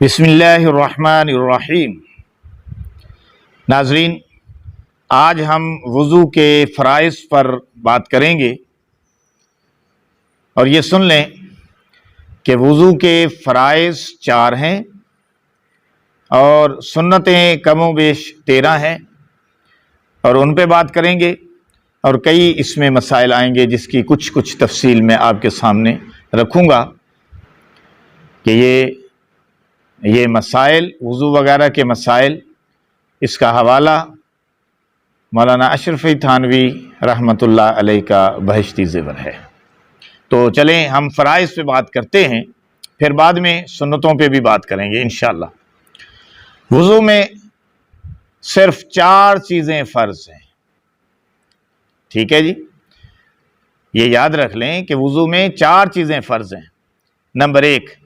بسم اللہ الرحمن الرحیم۔ ناظرین، آج ہم وضو کے فرائض پر بات کریں گے، اور یہ سن لیں کہ وضو کے فرائض 4 ہیں اور سنتیں کم و بیش 13 ہیں، اور ان پہ بات کریں گے، اور کئی اس میں مسائل آئیں گے جس کی کچھ تفصیل میں آپ کے سامنے رکھوں گا کہ یہ مسائل، وضو وغیرہ کے مسائل، اس کا حوالہ مولانا اشرف تھانوی رحمۃ اللہ علیہ کا بہشتی زیور ہے۔ تو چلیں ہم فرائض پہ بات کرتے ہیں، پھر بعد میں سنتوں پہ بھی بات کریں گے انشاءاللہ۔ وضو میں صرف 4 چیزیں فرض ہیں، ٹھیک ہے جی؟ یہ یاد رکھ لیں کہ وضو میں 4 چیزیں فرض ہیں۔ نمبر 1،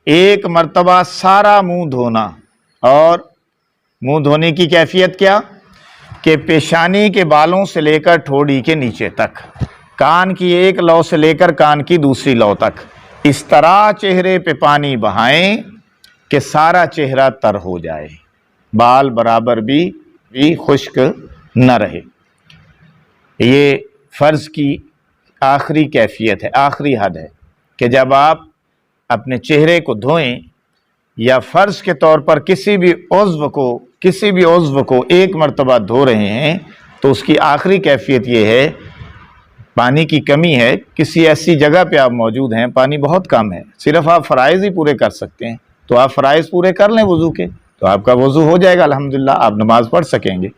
ایک مرتبہ سارا منہ دھونا، اور منہ دھونے کی کیفیت کیا کہ پیشانی کے بالوں سے لے کر ٹھوڑی کے نیچے تک، کان کی ایک لو سے لے کر کان کی دوسری لو تک، اس طرح چہرے پہ پانی بہائیں کہ سارا چہرہ تر ہو جائے، بال برابر بھی خشک نہ رہے۔ یہ فرض کی آخری کیفیت ہے، آخری حد ہے کہ جب آپ اپنے چہرے کو دھوئیں یا فرض کے طور پر کسی بھی عضو کو ایک مرتبہ دھو رہے ہیں، تو اس کی آخری کیفیت یہ ہے، پانی کی کمی ہے، کسی ایسی جگہ پہ آپ موجود ہیں، پانی بہت کم ہے، صرف آپ فرائض ہی پورے کر سکتے ہیں، تو آپ فرائض پورے کر لیں وضو کے، تو آپ کا وضو ہو جائے گا الحمدللہ، آپ نماز پڑھ سکیں گے۔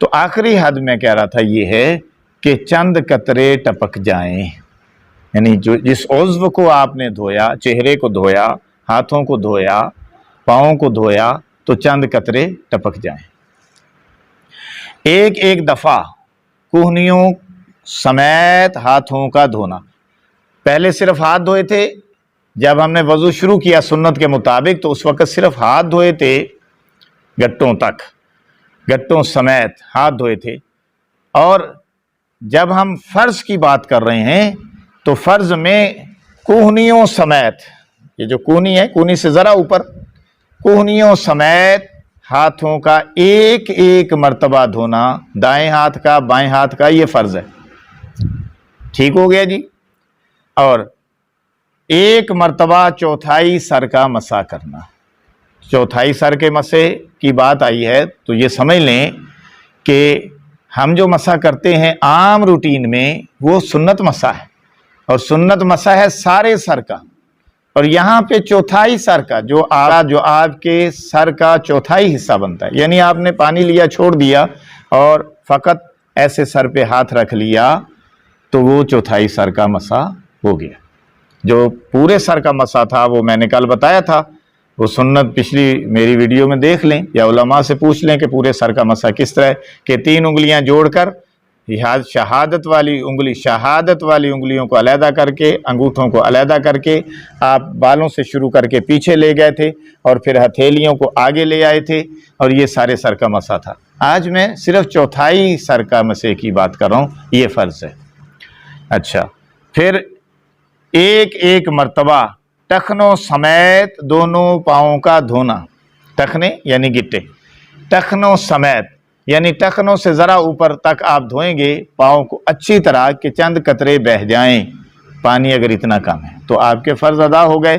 تو آخری حد میں کہہ رہا تھا یہ ہے کہ چند قطرے ٹپک جائیں، یعنی جس عضو کو آپ نے دھویا، چہرے کو دھویا، ہاتھوں کو دھویا، پاؤں کو دھویا، تو چند قطرے ٹپک جائیں۔ ایک دفعہ کوہنیوں سمیت ہاتھوں کا دھونا۔ پہلے صرف ہاتھ دھوئے تھے، جب ہم نے وضو شروع کیا سنت کے مطابق تو اس وقت صرف ہاتھ دھوئے تھے، گٹوں سمیت ہاتھ دھوئے تھے، اور جب ہم فرض کی بات کر رہے ہیں تو فرض میں کوہنیوں سمیت، یہ جو کونی ہے، کونی سے ذرا اوپر، کوہنیوں سمیت ہاتھوں کا ایک مرتبہ دھونا، دائیں ہاتھ کا، بائیں ہاتھ کا، یہ فرض ہے۔ ٹھیک ہو گیا جی؟ اور 1 مرتبہ چوتھائی سر کا مسح کرنا۔ چوتھائی سر کے مسح کی بات آئی ہے تو یہ سمجھ لیں کہ ہم جو مسح کرتے ہیں عام روٹین میں وہ سنت مسح ہے، اور سنت مسح ہے سارے سر کا، اور یہاں پہ چوتھائی سر کا، جو آپ کے سر کا چوتھائی حصہ بنتا ہے، یعنی آپ نے پانی لیا، چھوڑ دیا، اور فقط ایسے سر پہ ہاتھ رکھ لیا، تو وہ چوتھائی سر کا مسح ہو گیا۔ جو پورے سر کا مسح تھا وہ میں نے کل بتایا تھا، وہ سنت پچھلی میری ویڈیو میں دیکھ لیں، یا علماء سے پوچھ لیں کہ پورے سر کا مسح کس طرح ہے، کہ 3 انگلیاں جوڑ کر شہادت والی انگلیوں کو علیحدہ کر کے، انگوٹھوں کو علیحدہ کر کے، آپ بالوں سے شروع کر کے پیچھے لے گئے تھے، اور پھر ہتھیلیوں کو آگے لے آئے تھے، اور یہ سارے سر کا مسح تھا۔ آج میں صرف چوتھائی سر کا مسح کی بات کر رہا ہوں، یہ فرض ہے۔ اچھا، پھر ایک مرتبہ ٹخنوں سمیت دونوں پاؤں کا دھونا۔ ٹخنے یعنی گٹے، ٹخنوں سمیت یعنی ٹخنوں سے ذرا اوپر تک آپ دھوئیں گے پاؤں کو اچھی طرح کہ چند قطرے بہہ جائیں، پانی اگر اتنا کم ہے تو آپ کے فرض ادا ہو گئے۔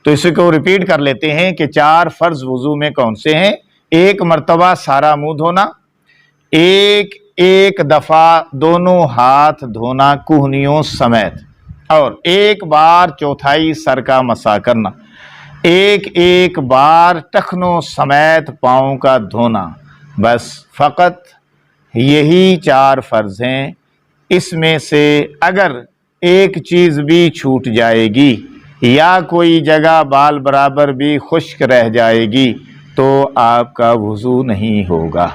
تو اسی کو ریپیٹ کر لیتے ہیں کہ 4 فرض وضو میں کون سے ہیں؟ 1 مرتبہ سارا منہ دھونا، ایک دفعہ دونوں ہاتھ دھونا کوہنیوں سمیت، اور 1 بار چوتھائی سر کا مسح کرنا، ایک بار ٹخنوں سمیت پاؤں کا دھونا، بس فقط یہی 4 فرض ہیں۔ اس میں سے اگر ایک چیز بھی چھوٹ جائے گی یا کوئی جگہ بال برابر بھی خشک رہ جائے گی تو آپ کا وضو نہیں ہوگا۔